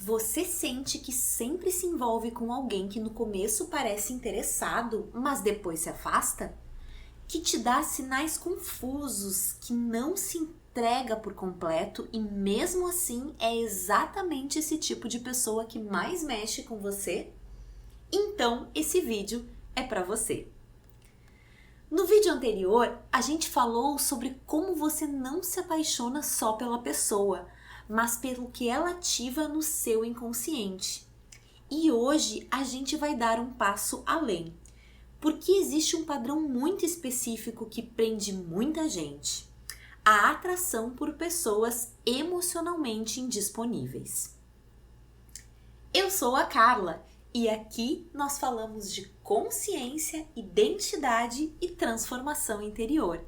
Você sente que sempre se envolve com alguém que no começo parece interessado, mas depois se afasta? Que te dá sinais confusos, que não se entrega por completo e mesmo assim é exatamente esse tipo de pessoa que mais mexe com você? Então esse vídeo é para você. No vídeo anterior, a gente falou sobre como você não se apaixona só pela pessoa, mas pelo que ela ativa no seu inconsciente. E hoje a gente vai dar um passo além, porque existe um padrão muito específico que prende muita gente: a atração por pessoas emocionalmente indisponíveis. Eu sou a Carla e aqui nós falamos de consciência, identidade e transformação interior.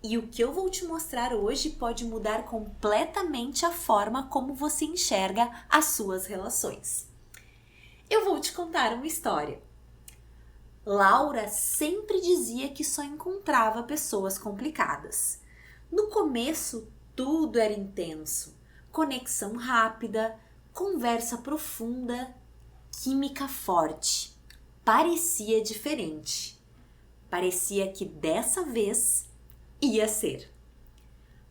E o que eu vou te mostrar hoje pode mudar completamente a forma como você enxerga as suas relações. Eu vou te contar uma história. Laura sempre dizia que só encontrava pessoas complicadas. No começo, tudo era intenso. Conexão rápida, conversa profunda, química forte. Parecia diferente. Parecia que dessa vez ia ser.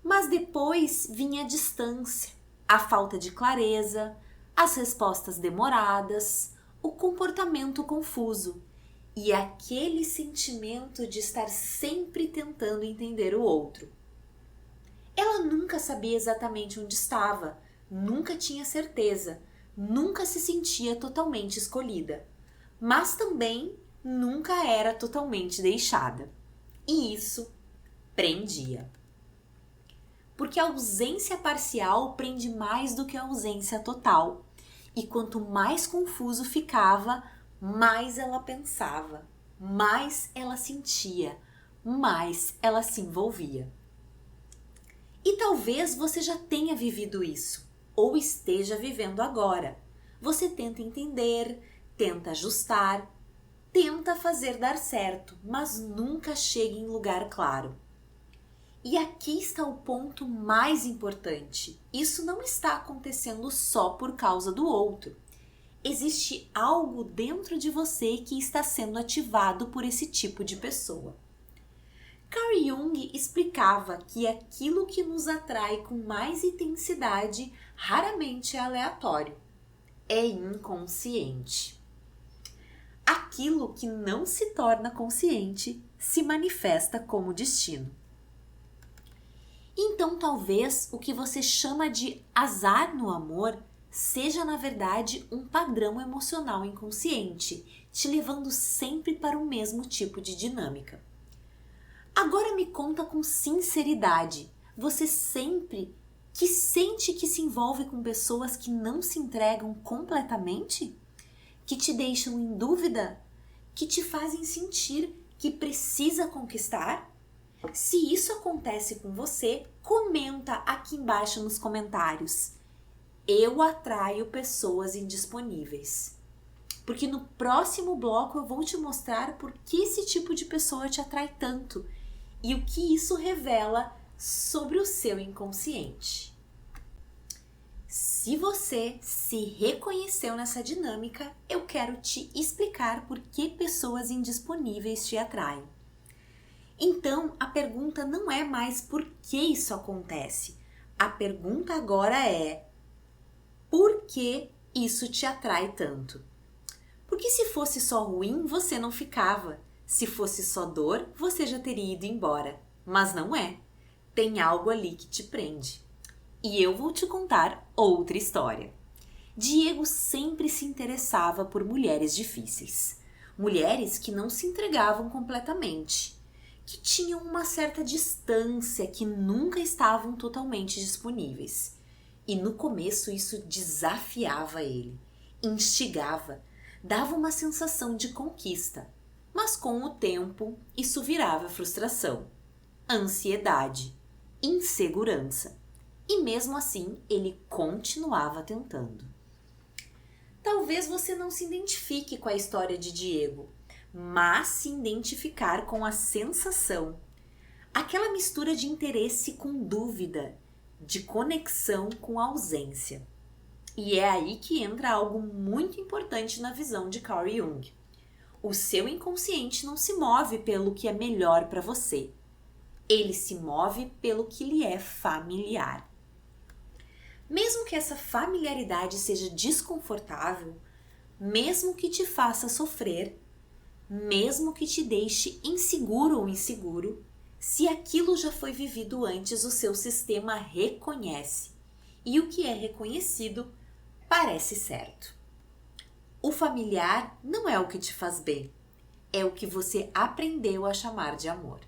Mas depois vinha a distância, a falta de clareza, as respostas demoradas, o comportamento confuso e aquele sentimento de estar sempre tentando entender o outro. Ela nunca sabia exatamente onde estava, nunca tinha certeza, nunca se sentia totalmente escolhida, mas também nunca era totalmente deixada. E isso prendia. Porque a ausência parcial prende mais do que a ausência total. E quanto mais confuso ficava, mais ela pensava, mais ela sentia, mais ela se envolvia. E talvez você já tenha vivido isso, ou esteja vivendo agora. Você tenta entender, tenta ajustar, tenta fazer dar certo, mas nunca chega em lugar claro. E aqui está o ponto mais importante. Isso não está acontecendo só por causa do outro. Existe algo dentro de você que está sendo ativado por esse tipo de pessoa. Carl Jung explicava que aquilo que nos atrai com mais intensidade raramente é aleatório. É inconsciente. Aquilo que não se torna consciente se manifesta como destino. Então talvez o que você chama de azar no amor seja na verdade um padrão emocional inconsciente, te levando sempre para o mesmo tipo de dinâmica. Agora me conta com sinceridade, você sempre que sente que se envolve com pessoas que não se entregam completamente? Que te deixam em dúvida? Que te fazem sentir que precisa conquistar? Se isso acontece com você, comenta aqui embaixo nos comentários. Eu atraio pessoas indisponíveis. Porque no próximo bloco eu vou te mostrar por que esse tipo de pessoa te atrai tanto e o que isso revela sobre o seu inconsciente. Se você se reconheceu nessa dinâmica, eu quero te explicar por que pessoas indisponíveis te atraem. Então, a pergunta não é mais por que isso acontece. A pergunta agora é: por que isso te atrai tanto? Porque se fosse só ruim, você não ficava. Se fosse só dor, você já teria ido embora. Mas não é. Tem algo ali que te prende. E eu vou te contar outra história. Diego sempre se interessava por mulheres difíceis. Mulheres que não se entregavam completamente, que tinham uma certa distância, que nunca estavam totalmente disponíveis. E no começo isso desafiava ele, instigava, dava uma sensação de conquista. Mas com o tempo isso virava frustração, ansiedade, insegurança. E mesmo assim ele continuava tentando. Talvez você não se identifique com a história de Diego, mas se identificar com a sensação, aquela mistura de interesse com dúvida, de conexão com ausência. E é aí que entra algo muito importante na visão de Carl Jung. O seu inconsciente não se move pelo que é melhor para você. Ele se move pelo que lhe é familiar. Mesmo que essa familiaridade seja desconfortável, mesmo que te faça sofrer, mesmo que te deixe inseguro ou inseguro, se aquilo já foi vivido antes, o seu sistema reconhece. E o que é reconhecido parece certo. O familiar não é o que te faz bem, é o que você aprendeu a chamar de amor.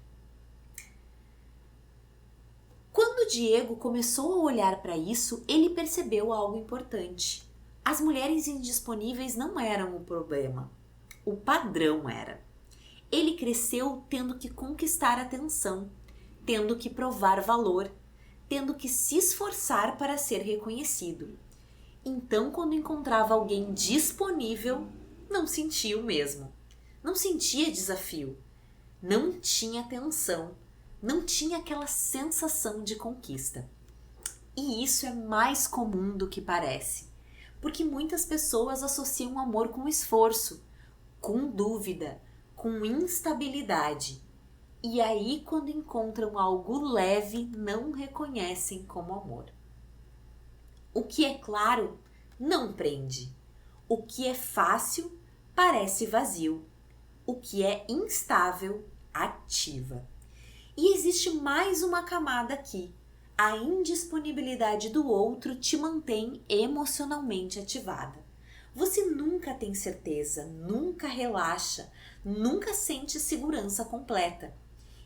Quando Diego começou a olhar para isso, ele percebeu algo importante. As mulheres indisponíveis não eram o problema, o padrão era. Ele cresceu tendo que conquistar atenção, tendo que provar valor, tendo que se esforçar para ser reconhecido. Então, quando encontrava alguém disponível, não sentia o mesmo. Não sentia desafio, não tinha atenção, não tinha aquela sensação de conquista. E isso é mais comum do que parece, porque muitas pessoas associam amor com esforço, com dúvida, com instabilidade. E aí, quando encontram algo leve, não reconhecem como amor. O que é claro não prende. O que é fácil parece vazio. O que é instável ativa. E existe mais uma camada aqui. A indisponibilidade do outro te mantém emocionalmente ativada. Você nunca tem certeza, nunca relaxa, nunca sente segurança completa.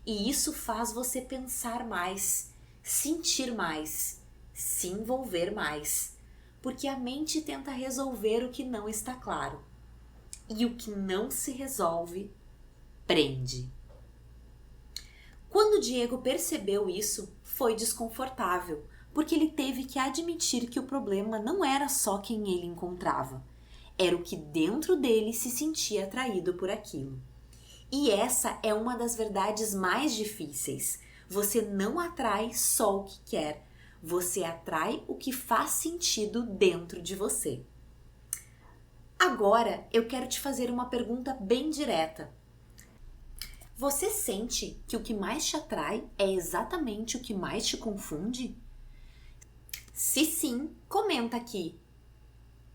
E isso faz você pensar mais, sentir mais, se envolver mais. Porque a mente tenta resolver o que não está claro. E o que não se resolve, prende. Quando Diego percebeu isso, foi desconfortável, porque ele teve que admitir que o problema não era só quem ele encontrava, era o que dentro dele se sentia atraído por aquilo. E essa é uma das verdades mais difíceis. Você não atrai só o que quer, você atrai o que faz sentido dentro de você. Agora eu quero te fazer uma pergunta bem direta. Você sente que o que mais te atrai é exatamente o que mais te confunde? Se sim, comenta aqui.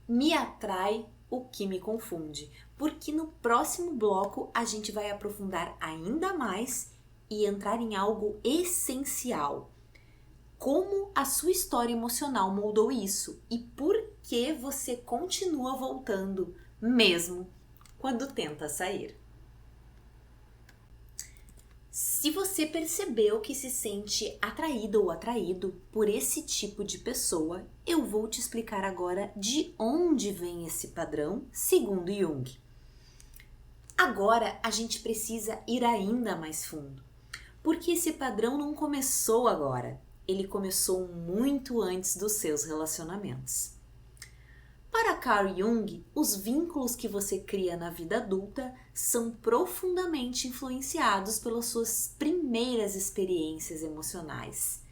Me atrai o que me confunde, porque no próximo bloco a gente vai aprofundar ainda mais e entrar em algo essencial. Como a sua história emocional moldou isso e por que você continua voltando, mesmo quando tenta sair. Se você percebeu que se sente atraída ou atraído por esse tipo de pessoa, eu vou te explicar agora de onde vem esse padrão, segundo Jung. Agora a gente precisa ir ainda mais fundo, porque esse padrão não começou agora, ele começou muito antes dos seus relacionamentos. Para Carl Jung, os vínculos que você cria na vida adulta são profundamente influenciados pelas suas primeiras experiências emocionais,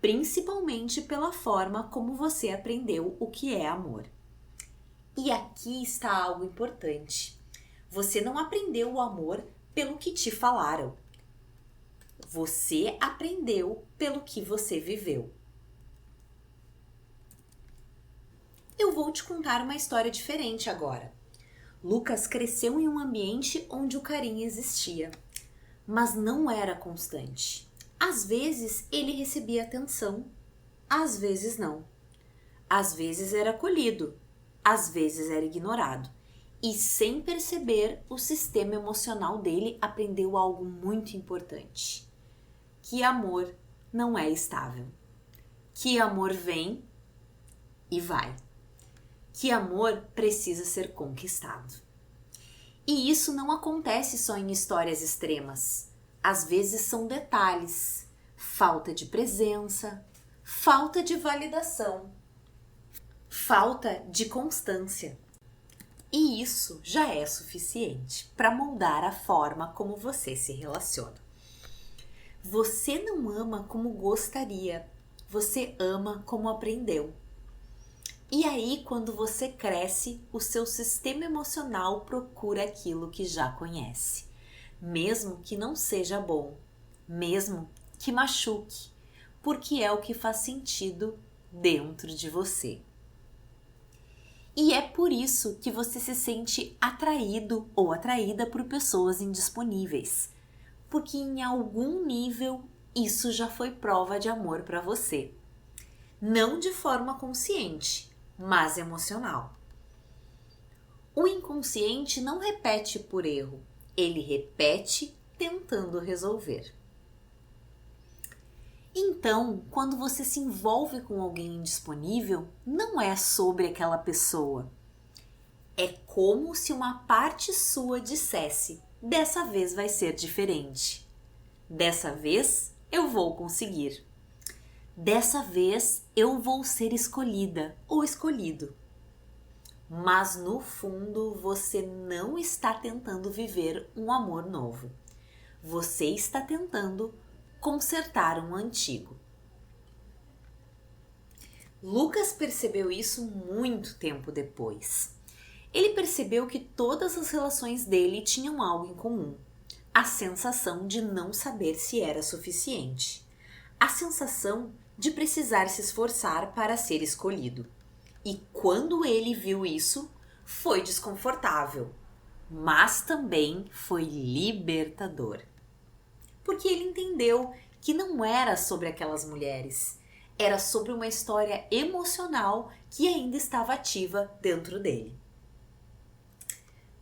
principalmente pela forma como você aprendeu o que é amor. E aqui está algo importante. Você não aprendeu o amor pelo que te falaram. Você aprendeu pelo que você viveu. Eu vou te contar uma história diferente agora. Lucas cresceu em um ambiente onde o carinho existia, mas não era constante. Às vezes ele recebia atenção, às vezes não. Às vezes era acolhido, às vezes era ignorado. E sem perceber, o sistema emocional dele aprendeu algo muito importante. Que amor não é estável. Que amor vem e vai. Que amor precisa ser conquistado. E isso não acontece só em histórias extremas. Às vezes são detalhes, falta de presença, falta de validação, falta de constância. E isso já é suficiente para moldar a forma como você se relaciona. Você não ama como gostaria, você ama como aprendeu. E aí, quando você cresce, o seu sistema emocional procura aquilo que já conhece, mesmo que não seja bom, mesmo que machuque, porque é o que faz sentido dentro de você. E é por isso que você se sente atraído ou atraída por pessoas indisponíveis, porque em algum nível isso já foi prova de amor para você. Não de forma consciente, mas emocional. O inconsciente não repete por erro, ele repete tentando resolver. Então, quando você se envolve com alguém indisponível, não é sobre aquela pessoa. É como se uma parte sua dissesse: dessa vez vai ser diferente. Dessa vez eu vou conseguir. Dessa vez eu vou ser escolhida ou escolhido. Mas no fundo você não está tentando viver um amor novo. Você está tentando consertar um antigo. Lucas percebeu isso muito tempo depois. Ele percebeu que todas as relações dele tinham algo em comum: a sensação de não saber se era suficiente, a sensação de precisar se esforçar para ser escolhido. E quando ele viu isso, foi desconfortável, mas também foi libertador. Porque ele entendeu que não era sobre aquelas mulheres, era sobre uma história emocional que ainda estava ativa dentro dele.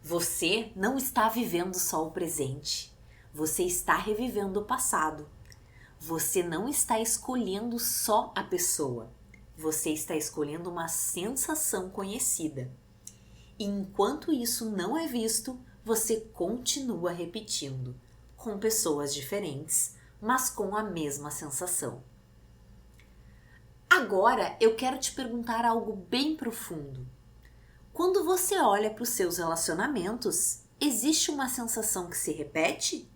Você não está vivendo só o presente, você está revivendo o passado. Você não está escolhendo só a pessoa, você está escolhendo uma sensação conhecida. E enquanto isso não é visto, você continua repetindo, com pessoas diferentes, mas com a mesma sensação. Agora eu quero te perguntar algo bem profundo. Quando você olha para os seus relacionamentos, existe uma sensação que se repete?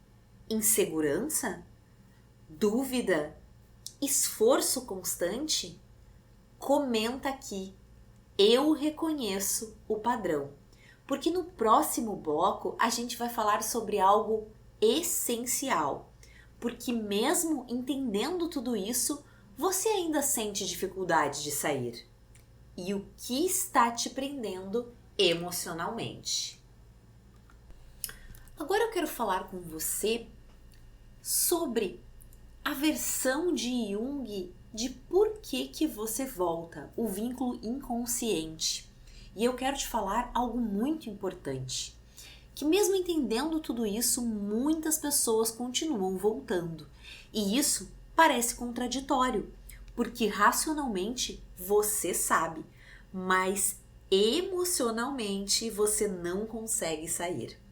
Insegurança? Dúvida? Esforço constante? Comenta aqui. Eu reconheço o padrão. Porque no próximo bloco a gente vai falar sobre algo essencial. Porque mesmo entendendo tudo isso, você ainda sente dificuldade de sair. E o que está te prendendo emocionalmente? Agora eu quero falar com você sobre a versão de Jung de por que você volta, o vínculo inconsciente. E eu quero te falar algo muito importante, que mesmo entendendo tudo isso, muitas pessoas continuam voltando. E isso parece contraditório, porque racionalmente você sabe, mas emocionalmente você não consegue sair.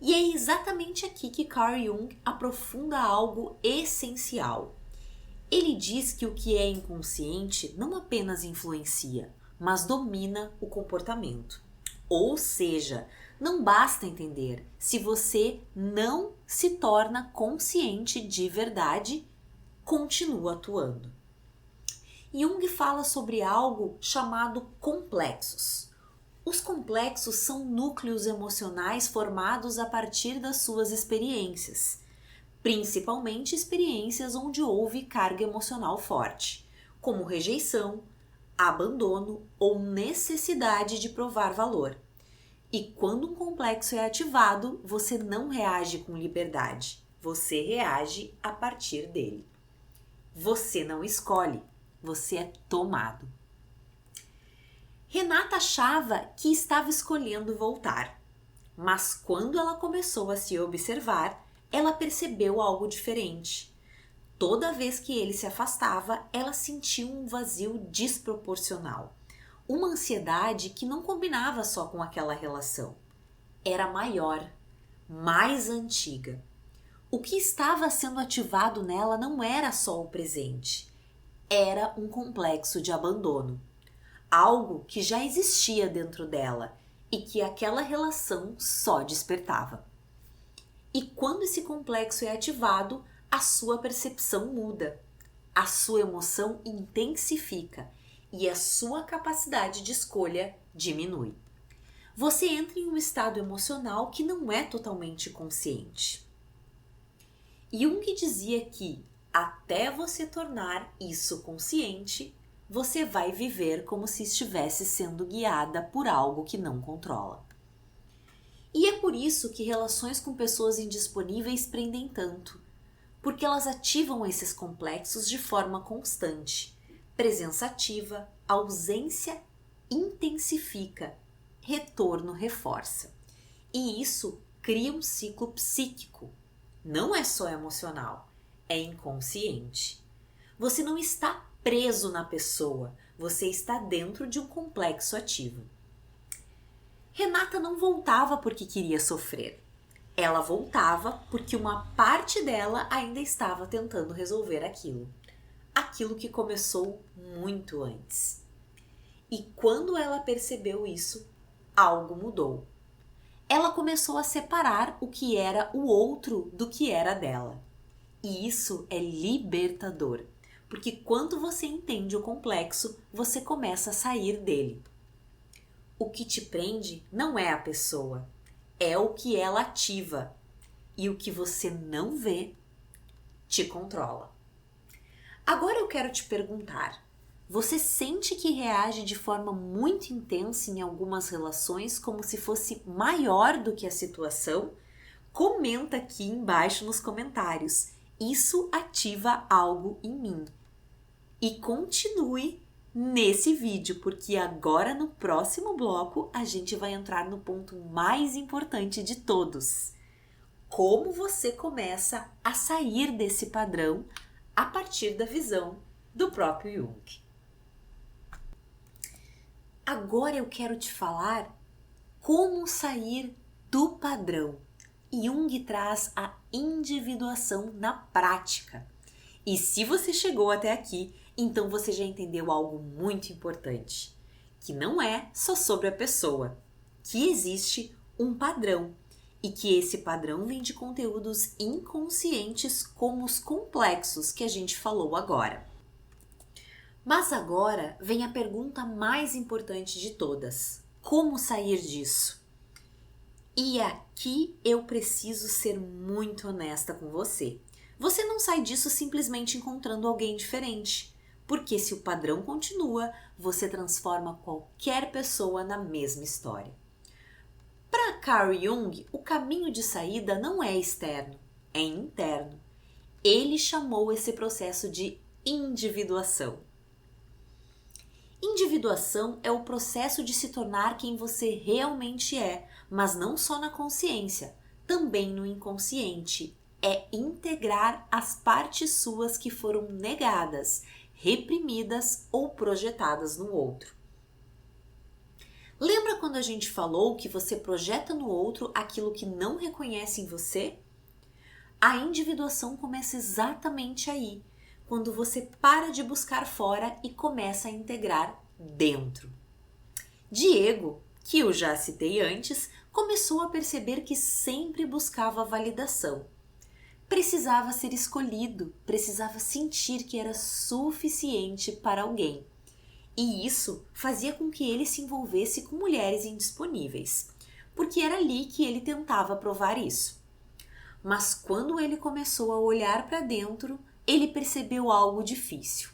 E é exatamente aqui que Carl Jung aprofunda algo essencial. Ele diz que o que é inconsciente não apenas influencia, mas domina o comportamento. Ou seja, não basta entender se você não se torna consciente de verdade, continua atuando. Jung fala sobre algo chamado complexos. Os complexos são núcleos emocionais formados a partir das suas experiências, principalmente experiências onde houve carga emocional forte, como rejeição, abandono ou necessidade de provar valor. E quando um complexo é ativado, você não reage com liberdade, você reage a partir dele. Você não escolhe, você é tomado. Renata achava que estava escolhendo voltar, mas quando ela começou a se observar, ela percebeu algo diferente. Toda vez que ele se afastava, ela sentiu um vazio desproporcional, uma ansiedade que não combinava só com aquela relação. Era maior, mais antiga. O que estava sendo ativado nela não era só o presente, era um complexo de abandono. Algo que já existia dentro dela e que aquela relação só despertava. E quando esse complexo é ativado, a sua percepção muda, a sua emoção intensifica e a sua capacidade de escolha diminui. Você entra em um estado emocional que não é totalmente consciente. Jung dizia que, até você tornar isso consciente, você vai viver como se estivesse sendo guiada por algo que não controla. E é por isso que relações com pessoas indisponíveis prendem tanto, porque elas ativam esses complexos de forma constante. Presença ativa, ausência intensifica, retorno reforça. E isso cria um ciclo psíquico. Não é só emocional, é inconsciente. Você não está preso na pessoa, você está dentro de um complexo ativo. Renata não voltava porque queria sofrer. Ela voltava porque uma parte dela ainda estava tentando resolver aquilo. Aquilo que começou muito antes. E quando ela percebeu isso, algo mudou. Ela começou a separar o que era o outro do que era dela. E isso é libertador, porque quando você entende o complexo, você começa a sair dele. O que te prende não é a pessoa, é o que ela ativa. E o que você não vê te controla. Agora eu quero te perguntar, você sente que reage de forma muito intensa em algumas relações como se fosse maior do que a situação? Comenta aqui embaixo nos comentários. Isso ativa algo em mim. E continue nesse vídeo, porque agora no próximo bloco a gente vai entrar no ponto mais importante de todos. Como você começa a sair desse padrão a partir da visão do próprio Jung. Agora eu quero te falar como sair do padrão. Jung traz a individuação na prática. E se você chegou até aqui, então você já entendeu algo muito importante, que não é só sobre a pessoa, que existe um padrão e que esse padrão vem de conteúdos inconscientes como os complexos que a gente falou agora. Mas agora vem a pergunta mais importante de todas: como sair disso? E aqui eu preciso ser muito honesta com você. Você não sai disso simplesmente encontrando alguém diferente, porque se o padrão continua, você transforma qualquer pessoa na mesma história. Para Carl Jung, o caminho de saída não é externo, é interno. Ele chamou esse processo de individuação. Individuação é o processo de se tornar quem você realmente é, mas não só na consciência, também no inconsciente. É integrar as partes suas que foram negadas, reprimidas ou projetadas no outro. Lembra quando a gente falou que você projeta no outro aquilo que não reconhece em você? A individuação começa exatamente aí, quando você para de buscar fora e começa a integrar dentro. Diego, que eu já citei antes, começou a perceber que sempre buscava validação. Precisava ser escolhido, precisava sentir que era suficiente para alguém. E isso fazia com que ele se envolvesse com mulheres indisponíveis, porque era ali que ele tentava provar isso. Mas quando ele começou a olhar para dentro, ele percebeu algo difícil.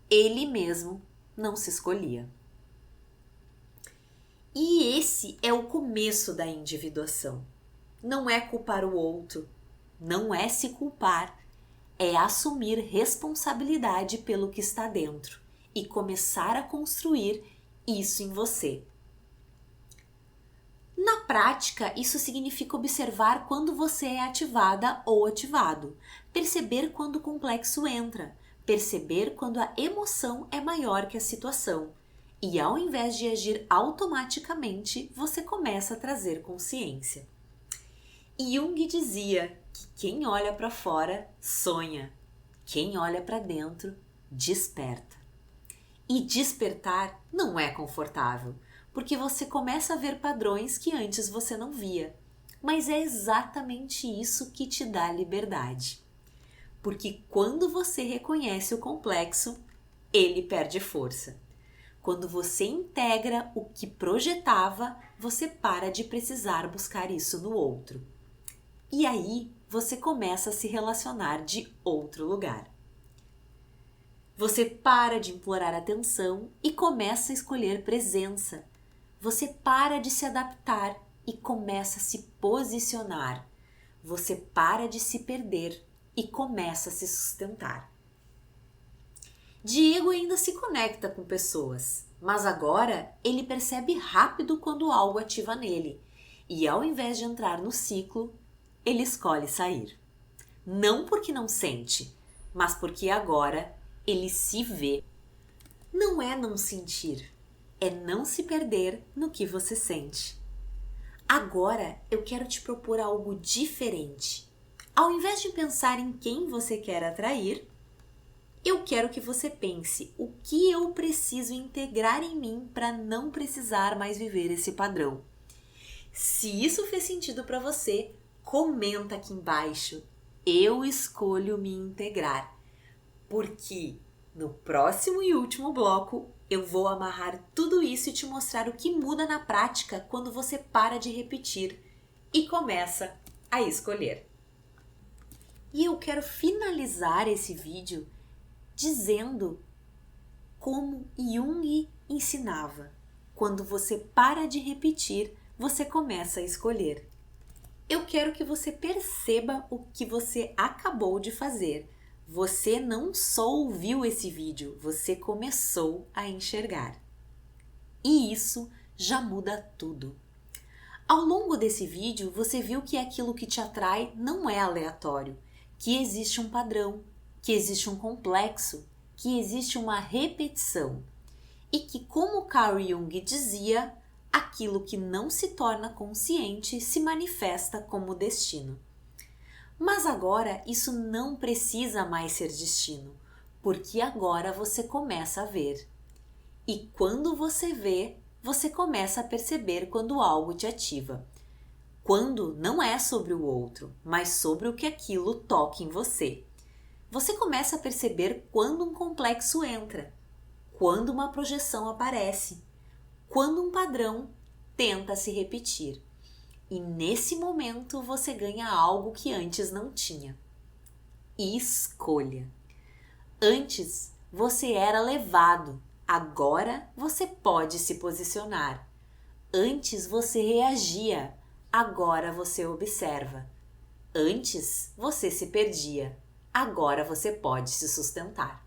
Ele mesmo não se escolhia. E esse é o começo da individuação. Não é culpar o outro, não é se culpar, é assumir responsabilidade pelo que está dentro e começar a construir isso em você. Na prática, isso significa observar quando você é ativada ou ativado, perceber quando o complexo entra, perceber quando a emoção é maior que a situação. E ao invés de agir automaticamente, você começa a trazer consciência. Jung dizia que quem olha para fora sonha, quem olha para dentro desperta. E despertar não é confortável, porque você começa a ver padrões que antes você não via. Mas é exatamente isso que te dá liberdade. Porque quando você reconhece o complexo, ele perde força. Quando você integra o que projetava, você para de precisar buscar isso no outro. E aí você começa a se relacionar de outro lugar. Você para de implorar atenção e começa a escolher presença. Você para de se adaptar e começa a se posicionar. Você para de se perder e começa a se sustentar. Diego ainda se conecta com pessoas, mas agora ele percebe rápido quando algo ativa nele e, ao invés de entrar no ciclo, ele escolhe sair. Não porque não sente, mas porque agora ele se vê. Não é não sentir, é não se perder no que você sente. Agora eu quero te propor algo diferente. Ao invés de pensar em quem você quer atrair, eu quero que você pense o que eu preciso integrar em mim para não precisar mais viver esse padrão. Se isso fez sentido para você, comenta aqui embaixo. Eu escolho me integrar. Porque no próximo e último bloco eu vou amarrar tudo isso e te mostrar o que muda na prática quando você para de repetir e começa a escolher. E eu quero finalizar esse vídeo dizendo como Jung ensinava. Quando você para de repetir, você começa a escolher. Eu quero que você perceba o que você acabou de fazer. Você não só ouviu esse vídeo, você começou a enxergar. E isso já muda tudo. Ao longo desse vídeo, você viu que aquilo que te atrai não é aleatório, que existe um padrão, que existe um complexo, que existe uma repetição. E que, como Carl Jung dizia, aquilo que não se torna consciente se manifesta como destino. Mas agora isso não precisa mais ser destino, porque agora você começa a ver. E quando você vê, você começa a perceber quando algo te ativa. Quando não é sobre o outro, mas sobre o que aquilo toca em você. Você começa a perceber quando um complexo entra, quando uma projeção aparece, quando um padrão tenta se repetir. E nesse momento você ganha algo que antes não tinha. Escolha. Antes você era levado, agora você pode se posicionar. Antes você reagia, agora você observa. Antes você se perdia, agora você pode se sustentar.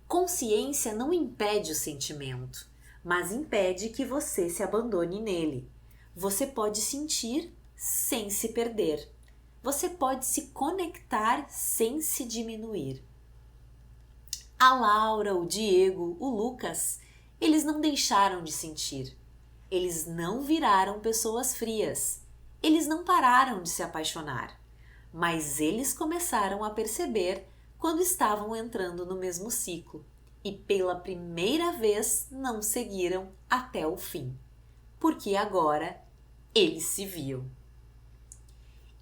Consciência não impede o sentimento, mas impede que você se abandone nele. Você pode sentir sem se perder. Você pode se conectar sem se diminuir. A Laura, o Diego, o Lucas, eles não deixaram de sentir. Eles não viraram pessoas frias. Eles não pararam de se apaixonar. Mas eles começaram a perceber quando estavam entrando no mesmo ciclo. E pela primeira vez não seguiram até o fim. Porque agora eles se viam.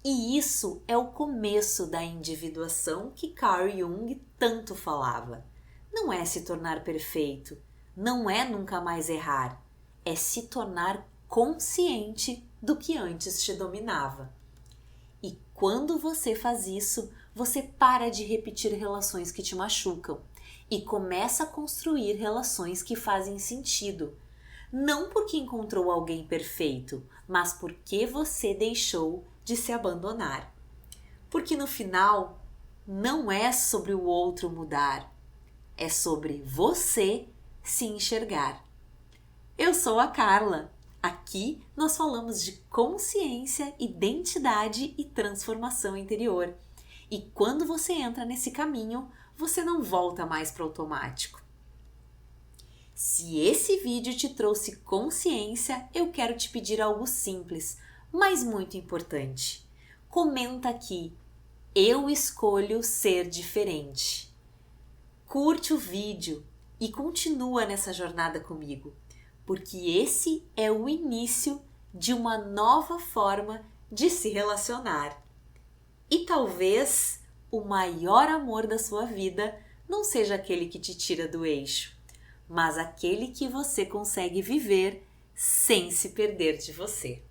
E isso é o começo da individuação que Carl Jung tanto falava. Não é se tornar perfeito, não é nunca mais errar, é se tornar consciente do que antes te dominava. E quando você faz isso, você para de repetir relações que te machucam e começa a construir relações que fazem sentido. Não porque encontrou alguém perfeito, mas porque você deixou de se abandonar. Porque no final, não é sobre o outro mudar, é sobre você se enxergar. Eu sou a Carla. Aqui nós falamos de consciência, identidade e transformação interior. E quando você entra nesse caminho, você não volta mais para o automático. Se esse vídeo te trouxe consciência, eu quero te pedir algo simples, mas muito importante. Comenta aqui, eu escolho ser diferente. Curte o vídeo e continua nessa jornada comigo, porque esse é o início de uma nova forma de se relacionar. E talvez o maior amor da sua vida não seja aquele que te tira do eixo, mas aquele que você consegue viver sem se perder de você.